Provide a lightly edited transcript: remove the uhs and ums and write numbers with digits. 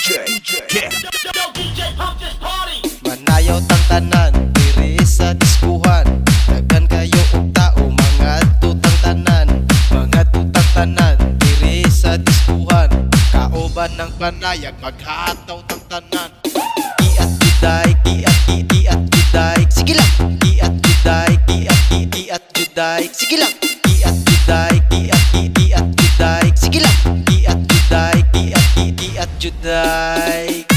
Yeah. Manayaw tang tanan, diri sa diskuhan. Daghan kayo og tao, mga tutang tanan. Mga tutang tanan, diri sa diskuhan. Kauban ng panayag, maghataw tang tanan. Iat juday, iat juday. Sige lang. Iat juday, iat juday. Sige lang. Iat juday, iat juday. Sige lang. Iat juday, iat juday.